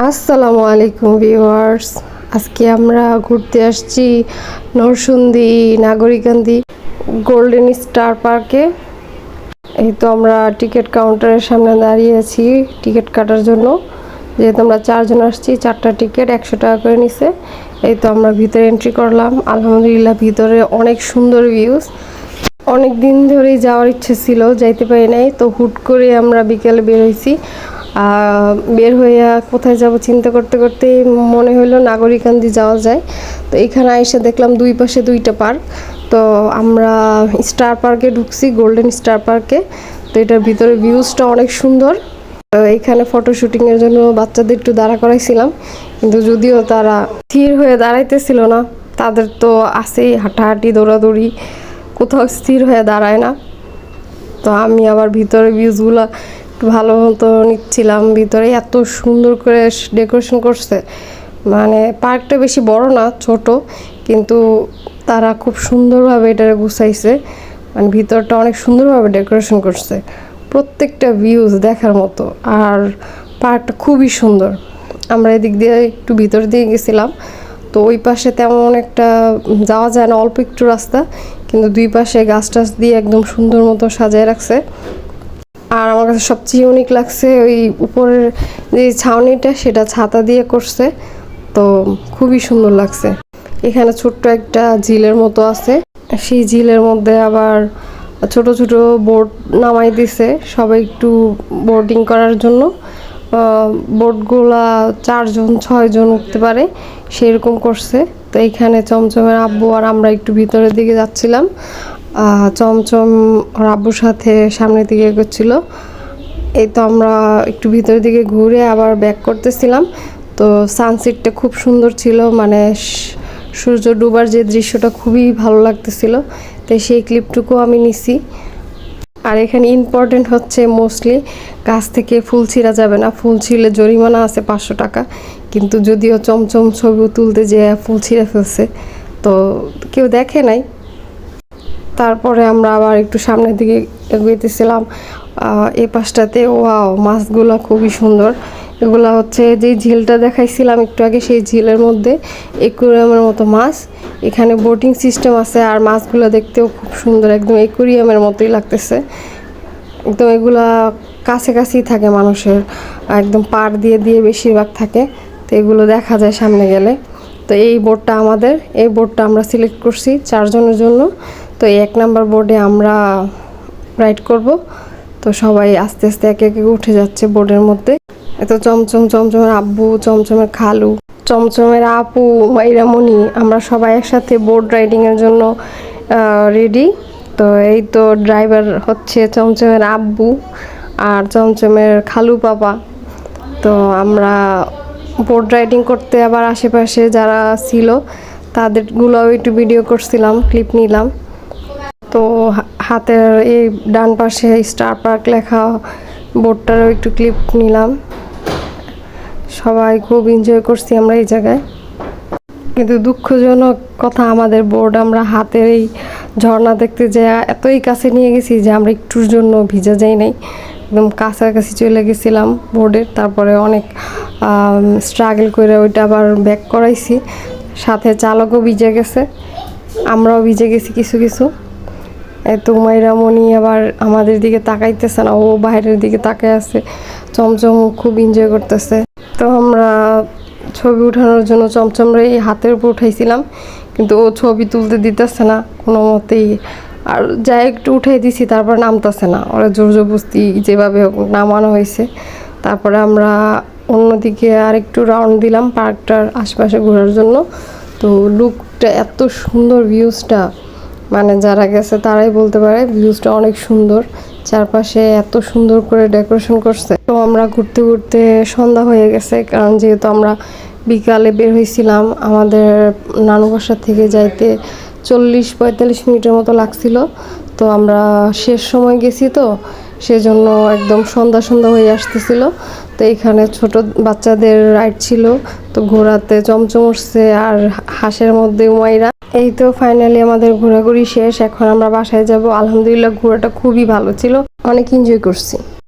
আসসালামু আলাইকুম ভিউয়ার্স। আজকে আমরা ঘুরতে আসছি নরসিংদী নাগরিকান্দি গোল্ডেন স্টার পার্কে। এই তো আমরা টিকিট কাউন্টারের সামনে দাঁড়িয়ে আছি টিকিট কাটার জন্য। যেহেতু আমরা 4 জন আসছি, 4টা টিকিট 100 টাকা করে নিছে। এই তো আমরা ভিতরে এন্ট্রি করলাম। আলহামদুলিল্লাহ ভিতরে অনেক সুন্দর ভিউজ। অনেক দিন ধরেই যাওয়ার ইচ্ছে ছিল, যাইতে পারি নাই। তো হুট করে আমরা বিকেলে বের হয়েছি। বের হইয়া কোথায় যাব চিন্তা করতে করতে মনে হলো নাগরিকান্দি যাওয়া যায়। তো এখানে এসে দেখলাম দুই পাশে 2টা পার্ক। তো আমরা স্টার পার্কে ঢুকছি, গোল্ডেন স্টার পার্কে। তো এটার ভিতরে ভিউজটা অনেক সুন্দর। এখানে ফটো শুটিংয়ের জন্য বাচ্চাদের একটু দাঁড়া করাইছিলাম, কিন্তু যদিও তারা স্থির হয়ে দাঁড়াইতেছিল না। তাদের তো আছেই হাঁটাহাঁটি দৌড়াদৌড়ি, কোথাও স্থির হয়ে দাঁড়ায় না। তো আমি আবার ভিতরে ভিউজগুলো একটু ভালো মতো নিচ্ছিলাম। ভিতরে এত সুন্দর করে ডেকোরেশন করছে, মানে পার্কটা বেশি বড় না, ছোট, কিন্তু তারা খুব সুন্দরভাবে এটা গুছাইছে। মানে ভিতরটা অনেক সুন্দরভাবে ডেকোরেশন করছে, প্রত্যেকটা ভিউজ দেখার মতো। আর পার্কটা খুবই সুন্দর। আমরা এদিক দিয়ে একটু ভিতর দিয়ে গেছিলাম। তো ওই পাশে তেমন একটা যাওয়া যায় না, অল্প একটু রাস্তা, কিন্তু দুই পাশে গাছ টাছ দিয়ে একদম সুন্দর মতো সাজিয়ে রাখছে। আর আমার কাছে সবচেয়ে ইউনিক লাগছে ওই উপরের যে ছাউনিটা, সেটা ছাতা দিয়ে করছে। তো খুবই সুন্দর লাগছে। এখানে ছোট্ট একটা ঝিলের মতো আছে, সেই ঝিলের মধ্যে আবার ছোট ছোট বোট নামাই দিছে সবাই একটু বোটিং করার জন্য। বোটগুলা 4 জন 6 জন উঠতে পারে, সেরকম করছে। তো এইখানে চমচমের আব্বু আর আমরা একটু ভিতরের দিকে যাচ্ছিলাম। চমচম আর আব্বুর সাথে সামনের দিকে এগোচ্ছিল। এই তো আমরা একটু ভিতরের দিকে ঘুরে আবার ব্যাক করতেছিলাম। তো সানসেটটা খুব সুন্দর ছিল, মানে সূর্য ডুবার যে দৃশ্যটা খুবই ভালো লাগতেছিল। তাই সেই ক্লিপটুকু আমি নিছি। আর এখানে ইম্পর্টেন্ট হচ্ছে মোস্টলি গাছ থেকে ফুল ছিঁড়া যাবে না, ফুল ছিঁড়লে জরিমানা আছে 500 টাকা। কিন্তু যদিও চমচম ছবি তুলতে যে ফুল ছিঁড়ে ফেলছে, তো কেউ দেখে নাই। তারপরে আমরা আবার একটু সামনের দিকে এগোইতেছিলাম। এই পাশটাতে ওয়াও, মাছগুলো খুবই সুন্দর। এগুলা হচ্ছে যে ঝিলটা দেখাইছিলাম একটু আগে, সেই ঝিলের মধ্যে অ্যাকুয়ারিয়ামের মতো মাছ। এখানে বোটিং সিস্টেম আছে, আর মাছগুলো দেখতেও খুব সুন্দর, একদম অ্যাকুয়ারিয়ামের মতোই লাগতেছে। একদম এগুলা কাছাকাছি থাকে মানুষের, একদম পাড় দিয়ে দিয়ে বেশিরভাগ থাকে। তো এগুলো দেখা যায় সামনে গেলে। তো এই বোটটা আমাদের, এই বোটটা আমরা সিলেক্ট করছি 4 জনের জন্য। তো এই 1 নাম্বার বোর্ডে আমরা রাইড করব। তো সবাই আস্তে আস্তে একে একে উঠে যাচ্ছে বোর্ডের মধ্যে। এত চমচম, চমচমের আব্বু, চমচমের খালু, চমচমের আপু, মাইরামণি, আমরা সবাই একসাথে বোট রাইডিংয়ের জন্য রেডি। তো এই তো ড্রাইভার হচ্ছে চমচমের আব্বু আর চমচমের খালু পাপা। তো আমরা বোট রাইডিং করতে আবার আশেপাশে যারা ছিল তাদেরগুলোও একটু ভিডিও করছিলাম, ক্লিপ নিলাম। তো হাতের এই ডান পাশে স্টার পার্ক লেখা বোর্ডটারও একটু ক্লিপ নিলাম। সবাই খুব এনজয় করছি আমরা এই জায়গায়। কিন্তু দুঃখজনক কথা, আমাদের বোর্ড আমরা হাতের এই ঝর্ণা দেখতে যে এতই কাছে নিয়ে গেছি যে আমরা একটুর জন্য ভিজা যাই নাই, একদম কাছাকাছি চলে গেছিলাম বোর্ডের। তারপরে অনেক স্ট্রাগল করে ওইটা আবার ব্যাক করাইছি। সাথে চালকও ভিজে গেছে, আমরাও ভিজে গেছি কিছু কিছু। এত মাইরামণি আবার আমাদের দিকে তাকাইতেছে না, ও বাইরের দিকে তাকায় আছে। চমচম খুব এনজয় করতেছে। তো আমরা ছবি উঠানোর জন্য চমচমরে এই হাতের উপর উঠাইছিলাম, কিন্তু ও ছবি তুলতে দিতেছে না কোনো মতেই। আর যাই একটু উঠাই দিছি, তারপর নামতেছে না। ওরা জোর জবরদস্তি যেভাবে নামানো হয়েছে। তারপরে আমরা অন্যদিকে আর একটু রাউন্ড দিলাম পার্কটার আশপাশে ঘোরার জন্য। তো লুকটা এত সুন্দর, ভিউজটা মানে যারা গেছে তারাই বলতে পারে ভিউজটা অনেক সুন্দর। চারপাশে এত সুন্দর করে ডেকোরেশন করছে। তো আমরা ঘুরতে ঘুরতে সন্ধ্যা হয়ে গেছে, কারণ যেহেতু আমরা বিকালে বের হয়েছিলাম, আমাদের নানু বাসা থেকে যাইতে 40-45 মিনিটের মতো লাগছিল। তো আমরা শেষ সময় গেছি, তো সেজন্য একদম সন্ধ্যা সন্ধ্যা হয়ে আসতেছিল। তো এখানে ছোট বাচ্চাদের রাইড ছিল, তো ঘোরাতে চমচম উঠছে আর হাঁসের মধ্যে উমাইরা। এই তো ফাইনালি আমাদের ঘোরাঘুরি শেষ, এখন আমরা বাসায় যাব। আলহামদুলিল্লাহ ঘোরাটা খুবই ভালো ছিল, অনেক এনজয় করছি।